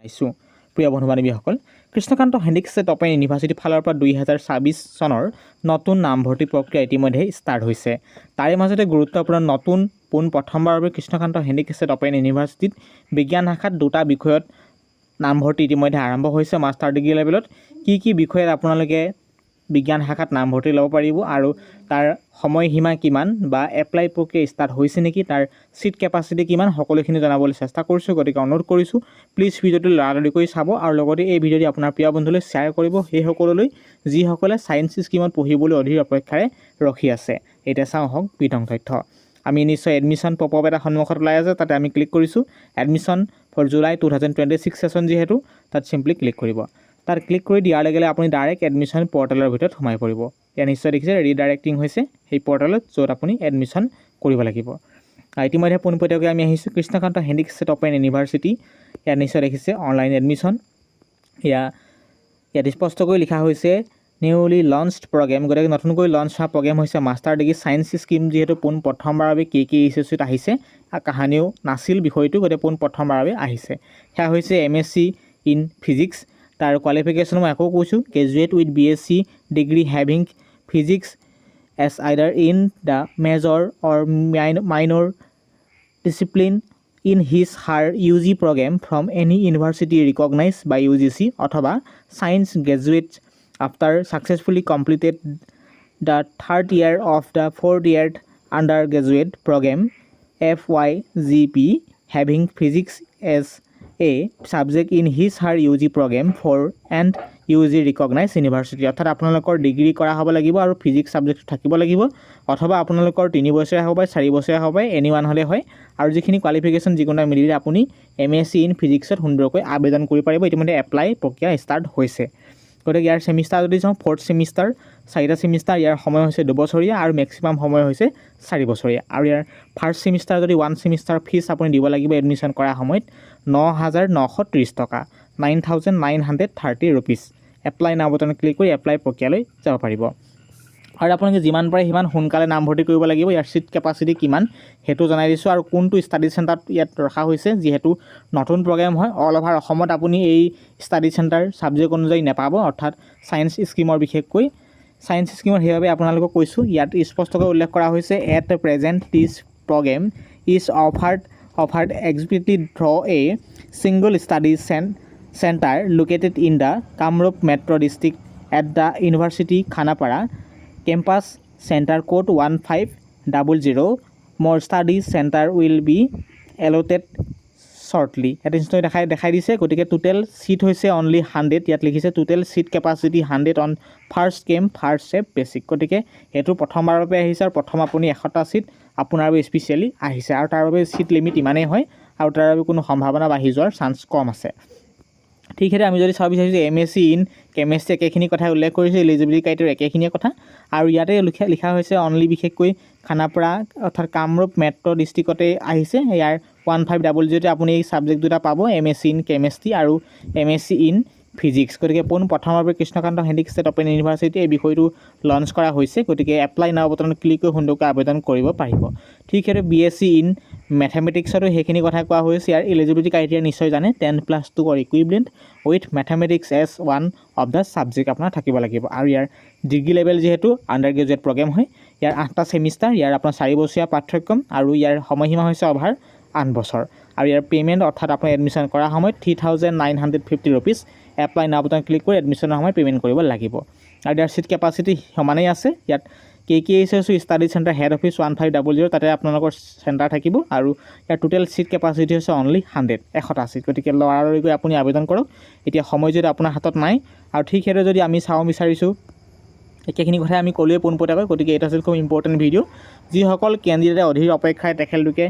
আইছোঁ প্ৰিয় বন্ধু বান্ধৱীসকল, কৃষ্ণকান্ত হেণ্ডিক্সেট অপেন ইউনিভাৰ্চিটিৰ ফালৰ পৰা 2024 চনৰ নতুন নামভৰ্তি প্ৰক্ৰিয়া ইতিমধ্যে ষ্টাৰ্ট হৈছে। তাৰে মাজতে গুৰুত্বপূৰ্ণ নতুন প্ৰথমবাৰৰ বাবে কৃষ্ণকান্ত হেণ্ডিক্সেট অপেন ইউনিভাৰ্চিটিত বিজ্ঞান শাখাত 2টা বিষয়ত নামভৰ্তি ইতিমধ্যে আৰম্ভ হৈছে। মাষ্টাৰ ডিগ্ৰী লেভেলত কি বিষয়ত আপোনালোকে বিজ্ঞান শাখাত নামভৰ্তি ল'ব পাৰিব আৰু তাৰ সময়সীমা কিমান বা এপ্লাই প্ৰক্ৰিয়া ষ্টাৰ্ট হৈছে নেকি, তাৰ চিট কেপাচিটি কিমান, সকলোখিনি জনাবলৈ চেষ্টা কৰিছোঁ। গতিকে অনুৰোধ কৰিছোঁ প্লিজ ভিডিঅ'টো লৰালৰি কৰি চাব আৰু লগতে এই ভিডিঅ'টি আপোনাৰ প্ৰিয় বন্ধুলৈ শ্বেয়াৰ কৰিব সেইসকললৈ যিসকলে ছায়েন্স স্ট্ৰীমত পঢ়িবলৈ অধীৰ অপেক্ষাৰে ৰখি আছে। এতিয়া চাওঁ হওক বিতং তথ্য। আমি নিশ্চয় এডমিশ্যন পপআপ এটা সন্মুখত ওলাই আছে, তাতে আমি ক্লিক কৰিছোঁ। এডমিশ্যন ফৰ জুলাই 2026 ছেশ্যন যিহেতু, তাত চিম্পলি ক্লিক কৰিব। তাত ক্লিক কৰি দিয়াৰ লগে লগে আপুনি ডাইৰেক্ট এডমিশ্যন পৰ্টেলৰ ভিতৰত সোমাই পৰিব। ইয়াত নিশ্চয় দেখিছে ৰিডাইৰেক্টিং হৈছে সেই পৰ্টেলত, য'ত আপুনি এডমিশ্যন কৰিব লাগিব। ইতিমধ্যে পোনপটীয়াকৈ আমি আহিছোঁ কৃষ্ণকান্ত হেণ্ডিক্সেট অপেন ইউনিভাৰ্চিটি। ইয়াত নিশ্চয় দেখিছে অনলাইন এডমিশ্যন। ইয়াত স্পষ্টকৈ লিখা হৈছে নিউলি লঞ্চড প্ৰগ্ৰেম। গতিকে নতুনকৈ লঞ্চ হোৱা প্ৰগ্ৰেম হৈছে মাষ্টাৰ ডিগ্ৰী ছায়েন্স স্ট্ৰীম, যিহেতু প্ৰথমবাৰৰ বাবে KKHSত আহিছে। কাহানিও নাছিল বিষয়টো, গতিকে প্ৰথমবাৰৰ বাবে আহিছে। সেয়া হৈছে MSc ইন ফিজিক্স। তাৰ কোৱালিফিকেশ্যন মই আকৌ কৈছোঁ, graduate with BSc degree having physics as either in the major or minor discipline in her UG program from any university recognized by UGC অথবা science graduates after successfully completed the 3rd year of the 4th year undergraduate program FYGP having physics as a subject in her UG program for and UG recognized university। অৰ্থাৎ আপোনালোকৰ degree কৰা হ'ব লাগিব আৰু physics subject থাকিব লাগিব, অথবা আপোনালোকৰ 3 বছৰীয়া হ'ব পাৰে, 4 বছৰীয়া হ'ব পাৰে, এনিৱান হ'লে হয়। আৰু যিখিনি কোৱালিফিকেশ্যন যিকোনো মিলিলে আপুনি MSc ইন ফিজিক্সত সুন্দৰকৈ আবেদন কৰিব পাৰিব। ইতিমধ্যে এপ্লাই প্ৰক্ৰিয়া ষ্টাৰ্ট হৈছে। গতিকে ইয়াৰ ছেমিষ্টাৰ যদি চাওঁ, 4th ছেমিষ্টাৰ, 4টা ছেমিষ্টাৰ। ইয়াৰ সময় হৈছে 2 বছৰীয়া আৰু মেক্সিমাম সময় হৈছে 4 বছৰীয়া। আৰু ইয়াৰ ফাৰ্ষ্ট ছেমিষ্টাৰ যদি 1 ছেমিষ্টাৰ ফিজ আপুনি দিব লাগিব এডমিশ্যন কৰাৰ সময়ত 9,930 টকা, 9,930 ৰুপিজ। এপ্লাই নাও বটনত ক্লিক কৰি এপ্লাই প্ৰক্ৰিয়ালৈ যাব পাৰিব। আৰু আপোনালোকে যিমান পাৰে সিমান সোনকালে নামভৰ্তি কৰিব লাগিব। ইয়াৰ চিট কেপাচিটি কিমান সেইটো জনাই দিছোঁ আৰু কোনটো ষ্টাডি চেণ্টাৰত ইয়াত ৰখা হৈছে। যিহেতু নতুন প্ৰগ্ৰেম হয়, অল অভাৰ অসমত আপুনি এই ষ্টাডি চেণ্টাৰ ছাবজেক্ট অনুযায়ী নাপাব, অৰ্থাৎ ছায়েন্স স্ট্ৰীমৰ বিশেষকৈ ছায়েন্স স্ট্ৰীমৰ। সেইবাবে আপোনালোকক কৈছোঁ, ইয়াত স্পষ্টকৈ উল্লেখ কৰা হৈছে at present this programme is offered exclusively through a single study center located in the Kamrup Metro District at the University Khanapara campus. Center code 1500. More study center will be allotted shortly. ইয়াত নিশ্চয় দেখাই দিছে। গতিকে total seat হৈছে only 100। ইয়াত লিখিছে total seat capacity 100 on first come first serve basis. গতিকে এইটো প্ৰথমবাৰৰ বাবে আহিছে আৰু প্ৰথম আপুনি 100টা চিট আপোনাৰ বাবে স্পেচিয়েলি আহিছে। আৰু তাৰ বাবে চিট লিমিট ইমানেই হয় আৰু তাৰ বাবে কোনো সম্ভাৱনা বাঢ়ি যোৱাৰ চান্স কম আছে। ঠিক সেইদৰে আমি যদি চাব বিচাৰিছোঁ MSc ইন কেমেষ্ট্ৰি, একেখিনি কথাই উল্লেখ কৰিছে। এলিজিবিলিটি ক্ৰাইটেৰিয়া একেখিনিয়ে কথা। আৰু ইয়াতে লিখা হৈছে অনলি বিশেষকৈ খানাপাৰা অৰ্থাৎ কামৰূপ মেট্ৰ' ডিষ্ট্ৰিক্টতে আহিছে। ইয়াৰ 1500তে আপুনি এই ছাবজেক্ট দুটা পাব, MSc ইন কেমেষ্ট্ৰি আৰু MSc ইন ফিজিক্স। গতিকে প্ৰথমবাৰৰ কৃষ্ণকান্ত হেণ্ডিক্সেট অপেন ইউনিভাৰ্চিটি এই বিষয়টো লঞ্চ কৰা হৈছে। গতিকে এপ্লাই নাও বটনত ক্লিক কৰি সুন্দৰকৈ আবেদন কৰিব পাৰিব। ঠিক সেইদৰে BSc ইন মেথামেটিক্সতো সেইখিনি কথা কোৱা হৈছে। ইয়াৰ এলিজিবিলিটি ক্ৰাইটেৰিয়া নিশ্চয় জানে, 10+2 or equivalent with mathematics as one of the subject আপোনাৰ থাকিব লাগিব। আৰু ইয়াৰ ডিগ্ৰী লেভেল যিহেতু আণ্ডাৰ গ্ৰেজুৱেট প্ৰগ্ৰেম হয়, ইয়াৰ 8টা ছেমিষ্টাৰ, ইয়াৰ আপোনাৰ 4 বছৰীয়া পাঠ্যক্ৰম আৰু ইয়াৰ সময়সীমা হৈছে অভাৰ 8 বছৰ। আৰু ইয়াৰ পে'মেণ্ট অৰ্থাৎ আপুনি এডমিশ্যন কৰাৰ সময়ত 3,950 ৰুপিজ এপ্লাই নাও বটন ক্লিক কৰি এডমিশ্যনৰ সময়ত পে'মেণ্ট কৰিব লাগিব। আৰু ইয়াৰ চিট কেপাচিটি সমানেই আছে। ইয়াত KKHS study centre head office 1500, তাতে আপোনালোকৰ চেণ্টাৰ থাকিব। আৰু ইয়াৰ টোটেল চিট কেপাচিটি হৈছে অনলি 100টা চিট। গতিকে লৰালৰি কৰি আপুনি আবেদন কৰক, এতিয়া সময় যদি আপোনাৰ হাতত নাই। আৰু ঠিক সেইদৰে যদি আমি চাব বিচাৰিছোঁ, একেখিনি কথাই আমি ক'লোৱে পোনপটীয়াকৈ। গতিকে এইটো আছিল খুব ইম্পৰ্টেণ্ট ভিডিঅ'। যিসকল কেণ্ডিডেটে অধীৰ অপেক্ষাৰে তেখেতলোকে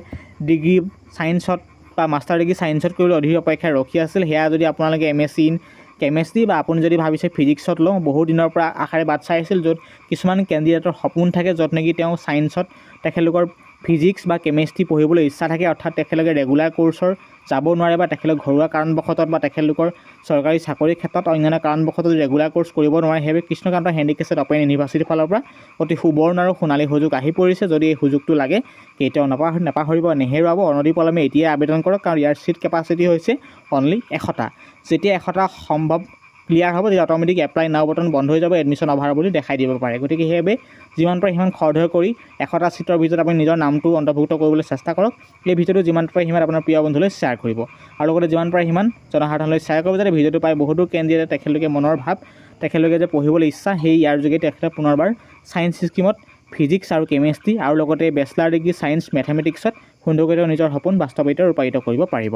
ডিগ্ৰী ছায়েন্সত বা মাষ্টাৰ ডিগ্ৰী ছায়েন্সত কৰিবলৈ অধীৰ অপেক্ষাৰে ৰখি আছিল, সেয়া যদি আপোনালোকে MSc ইন কেমেষ্ট্ৰি বা আপুনি যদি ভাবিছে ফিজিক্সত লওঁ, বহু দিনৰ পৰা আশাৰে বাট চাই আছিল, য'ত কিছুমান কেণ্ডিডেটৰ সপোন থাকে, য'ত নেকি তেওঁ ছায়েন্সত তেখেতলোকৰ ফিজিক্স বা কেমেষ্ট্ৰি পঢ়িবলৈ ইচ্ছা থাকে, অৰ্থাৎ তেখেতলোকে ৰেগুলাৰ কোৰ্চৰ যাব নোৱাৰে বা তেখেতলোক ঘৰুৱা কাৰণবশতঃ বা তেখেতলোকৰ চৰকাৰী চাকৰিৰ ক্ষেত্ৰত অন্যান্য কাৰণবশতঃ ৰেগুলাৰ কোৰ্চ কৰিব নোৱাৰে, সেইবাবে কৃষ্ণকান্ত হেণ্ডিকেষ্ট অপেন ইউনিভাৰ্চিটিৰ ফালৰ পৰা অতি সুবৰ্ণ আৰু সোণালী সুযোগ আহি পৰিছে। যদি এই সুযোগটো লাগে কেতিয়াও নাপাহৰিব, নেহেৰুৱাব, অনতি পলমে এতিয়াই আবেদন কৰক, কাৰণ ইয়াৰ ছিট কেপাচিটি হৈছে অনলি 100টা। যেতিয়া 100টা সম্ভৱ ক্লিয়াৰ হ'ব তেতিয়া অট'মেটিক এপ্লাই নাও বটন বন্ধ হৈ যাব, এডমিশ্যন অভাৰ বুলি দেখাই দিব পাৰে। গতিকে সেইবাবে যিমান পাৰে সিমান খৰধৰ কৰি 100টা ছিটৰ ভিতৰত আপুনি নিজৰ নামটো অন্তৰ্ভুক্ত কৰিবলৈ চেষ্টা কৰক। এই ভিডিঅ'টো যিমান পাৰে সিমান আপোনাৰ প্ৰিয় বন্ধুলৈ শ্বেয়াৰ কৰিব আৰু লগতে যিমান পাৰে সিমান জনসাধাৰণলৈ শ্বেয়াৰ কৰিব, যাতে ভিডিঅ'টো পাই বহুতো কেণ্ডিডেটে তেখেতলোকে মনৰ ভাৱ, তেখেতলোকে যে পঢ়িবলৈ ইচ্ছা, সেই ইয়াৰ যোগেদি তেখেতে পুনৰবাৰ ছায়েন্স ষ্ট্ৰীমত ফিজিক্স আৰু কেমেষ্ট্ৰি আৰু লগতে বেচেলাৰ ডিগ্ৰী ছায়েন্স মেথমেটিক্সত সুন্দৰকৈ নিজৰ সপোন বাস্তৱায়িত ৰূপায়িত কৰিব পাৰিব।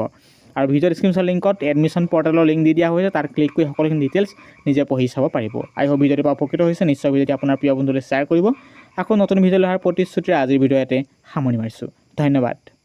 আৰু ভিডিঅ' ডিছক্ৰিপশ্যন লিংকত এডমিশ্যন পৰ্টেলৰ লিংক দি দিয়া হৈছে, তাত ক্লিক কৰি সকলোখিনি ডিটেইলছ নিজে পঢ়ি চাব পাৰিব। আই হোপ ভিডিঅ'টো পৰা উপকৃত হৈছে, নিশ্চয় ভিডিঅ'টো আপোনাৰ প্ৰিয় বন্ধুলৈ শ্বেয়াৰ কৰিব। আকৌ নতুন ভিডিঅ' অহাৰ প্ৰতিশ্ৰুতিৰে আজিৰ ভিডিঅ' ইয়াতে সামৰণি মাৰিছোঁ। ধন্যবাদ।